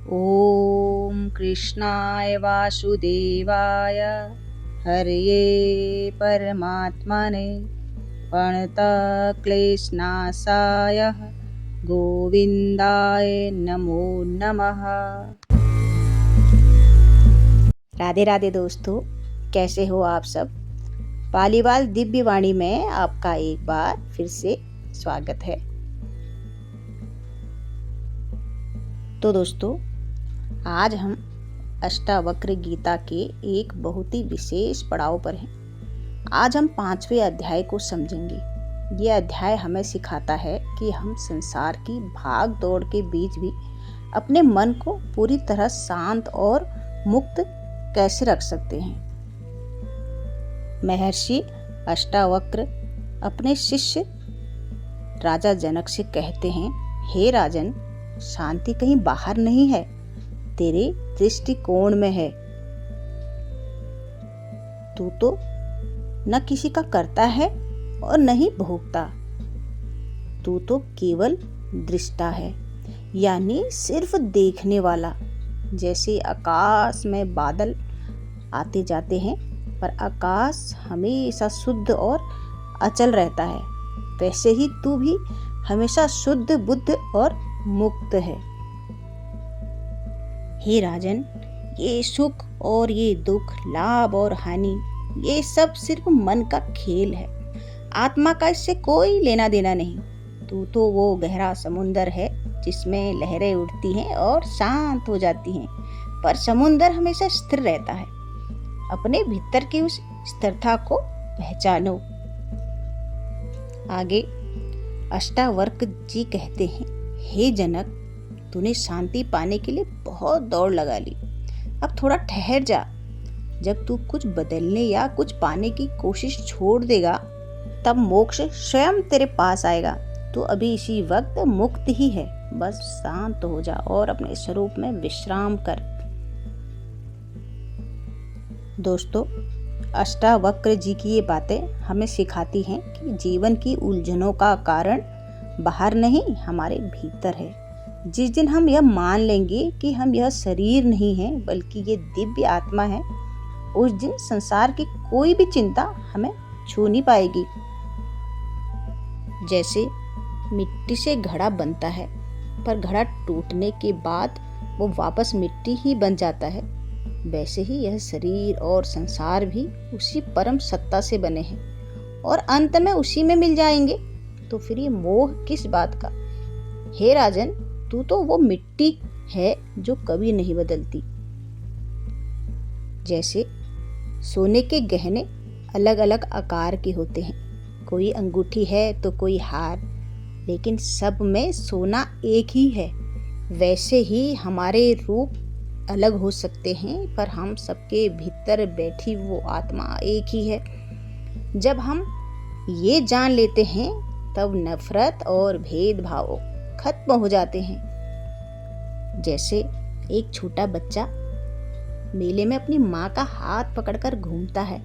ॐ कृष्णाय वासुदेवाय हरये परमात्मने प्रणतक्लेशनाशाय गोविंदाय नमो नमः। राधे राधे दोस्तों, कैसे हो आप सब। पालीवाल दिव्य वाणी में आपका एक बार फिर से स्वागत है। तो दोस्तों, आज हम अष्टावक्र गीता के एक बहुत ही विशेष पड़ाव पर हैं। आज हम 5वें अध्याय को समझेंगे। यह अध्याय हमें सिखाता है कि हम संसार की भाग दौड़ के बीच भी अपने मन को पूरी तरह शांत और मुक्त कैसे रख सकते हैं। महर्षि अष्टावक्र अपने शिष्य राजा जनक से कहते हैं, हे राजन, शांति कहीं बाहर नहीं है, तेरे दृष्टिकोण में है। तू तो न किसी का करता है और न ही भोगता। तू तो केवल दृष्टा है, यानी सिर्फ देखने वाला। जैसे आकाश में बादल आते जाते हैं पर आकाश हमेशा शुद्ध और अचल रहता है, वैसे ही तू भी हमेशा शुद्ध बुद्ध और मुक्त है। हे राजन, ये सुख और ये दुख, लाभ और हानि, ये सब सिर्फ मन का खेल है। आत्मा का इससे कोई लेना देना नहीं। तू तो वो गहरा समुंदर है जिसमें लहरें उठती हैं और शांत हो जाती हैं, पर समुंदर हमेशा स्थिर रहता है। अपने भीतर की उस स्थिरता को पहचानो। आगे अष्टावक्र जी कहते हैं, हे जनक, तूने शांति पाने के लिए बहुत दौड़ लगा ली। अब थोड़ा ठहर जा। जब तू कुछ बदलने या कुछ पाने की कोशिश छोड़ देगा, तब मोक्ष स्वयं तेरे पास आएगा। तू अभी इसी वक्त मुक्त ही है। बस शांत हो जा और अपने स्वरूप में विश्राम कर। दोस्तों, अष्टावक्र जी की ये बातें हमें सिखाती हैं कि जीवन की उलझनों का कारण बाहर नहीं, हमारे भीतर है। जिस दिन हम यह मान लेंगे कि हम यह शरीर नहीं हैं बल्कि ये दिव्य आत्मा है, उस दिन संसार की कोई भी चिंता हमें छू नहीं पाएगी। जैसे मिट्टी से घड़ा बनता है, पर घड़ा टूटने के बाद वो वापस मिट्टी ही बन जाता है, वैसे ही यह शरीर और संसार भी उसी परम सत्ता से बने हैं और अंत में उसी में मिल जाएंगे। तो फिर ये मोह किस बात का। हे राजन, तू तो वो मिट्टी है जो कभी नहीं बदलती। जैसे सोने के गहने अलग अलग आकार के होते हैं, कोई अंगूठी है तो कोई हार, लेकिन सब में सोना एक ही है। वैसे ही हमारे रूप अलग हो सकते हैं, पर हम सबके भीतर बैठी वो आत्मा एक ही है। जब हम ये जान लेते हैं, तब नफरत और भेदभाव खत्म हो जाते हैं। जैसे एक छोटा बच्चा मेले में अपनी माँ का हाथ पकड़कर घूमता है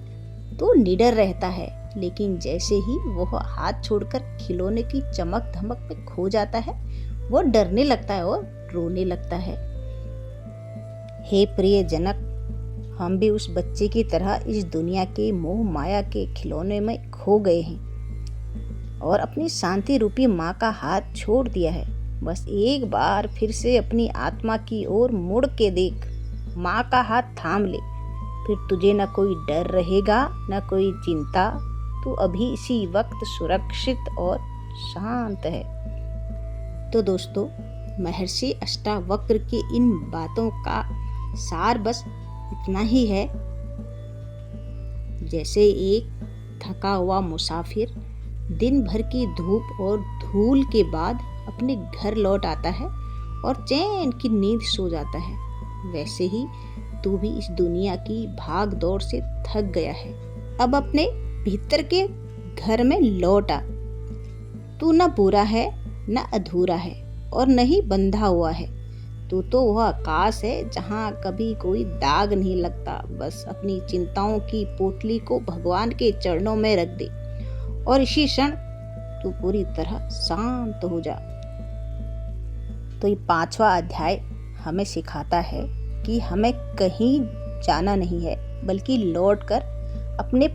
तो निडर रहता है, लेकिन जैसे ही वह हाथ छोड़कर खिलौने की चमक धमक में खो जाता है, वो डरने लगता है और रोने लगता है। हे प्रिय जनक, हम भी उस बच्चे की तरह इस दुनिया के मोह माया के खिलौने में खो गए हैं और अपनी शांति रूपी माँ का हाथ छोड़ दिया है। बस एक बार फिर से अपनी आत्मा की ओर मुड़ के देख, माँ का हाथ थाम ले, फिर तुझे न कोई डर रहेगा न कोई चिंता। तू अभी इसी वक्त सुरक्षित और शांत है। तो दोस्तों, महर्षि अष्टावक्र की इन बातों का सार बस इतना ही है। जैसे एक थका हुआ मुसाफिर दिन भर की धूप और धूल के बाद अपने घर लौट आता है और चैन की नींद सो जाता है, वैसे ही तू भी इस दुनिया की भाग दौड़ से थक गया है। अब अपने भीतर के घर में लौट आ। तू न पूरा है न अधूरा है और न ही बंधा हुआ है। तू तो वह आकाश है जहाँ कभी कोई दाग नहीं लगता। बस अपनी चिंताओं की पोटली को भगवान के चरणों में रख दे और इसी क्षण तू पूरी तरह शांत हो जा। तो ये 5वां अध्याय हमें सिखाता है कि हमें कहीं जाना नहीं है, बल्कि लौटकर अपने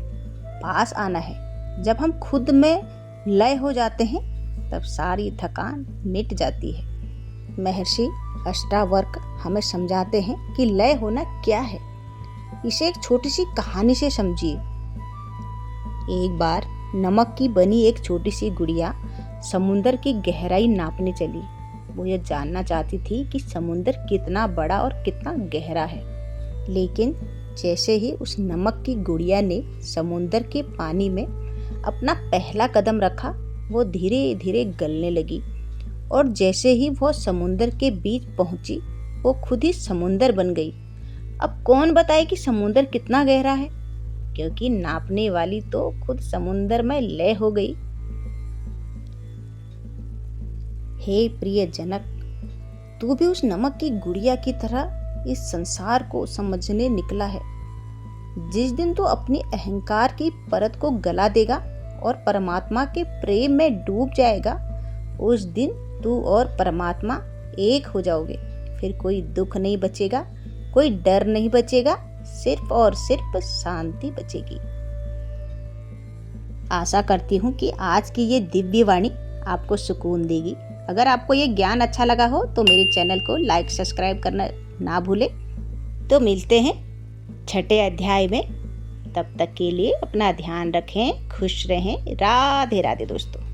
पास आना है। जब हम खुद में लय हो जाते हैं तब सारी थकान मिट जाती है। महर्षि अष्टावक्र हमें समझाते हैं कि लय होना क्या है। इसे एक छोटी सी कहानी से समझिए। एक बार नमक की बनी एक छोटी सी गुड़िया समुंदर की गहराई नापने चली। वो ये जानना चाहती थी कि समुंदर कितना बड़ा और कितना गहरा है। लेकिन जैसे ही उस नमक की गुड़िया ने समुंदर के पानी में अपना पहला कदम रखा, वो धीरे धीरे गलने लगी और जैसे ही वो समुंदर के बीच पहुंची, वो खुद ही समुंदर बन गई। अब कौन बताए कि समुंदर कितना गहरा है, क्योंकि नापने वाली तो खुद समुंदर में लय हो गई। हे प्रिय जनक, तू भी उस नमक की गुड़िया की तरह इस संसार को समझने निकला है। जिस दिन तू अपनी अहंकार की परत को गला देगा और परमात्मा के प्रेम में डूब जाएगा, उस दिन तू और परमात्मा एक हो जाओगे। फिर कोई दुख नहीं बचेगा, कोई डर नहीं बचेगा, सिर्फ और सिर्फ शांति बचेगी। आशा करती हूँ कि आज की ये दिव्य वाणी आपको सुकून देगी। अगर आपको ये ज्ञान अच्छा लगा हो तो मेरे चैनल को लाइक सब्सक्राइब करना ना भूलें। तो मिलते हैं छठे अध्याय में। तब तक के लिए अपना ध्यान रखें, खुश रहें। राधे राधे दोस्तों।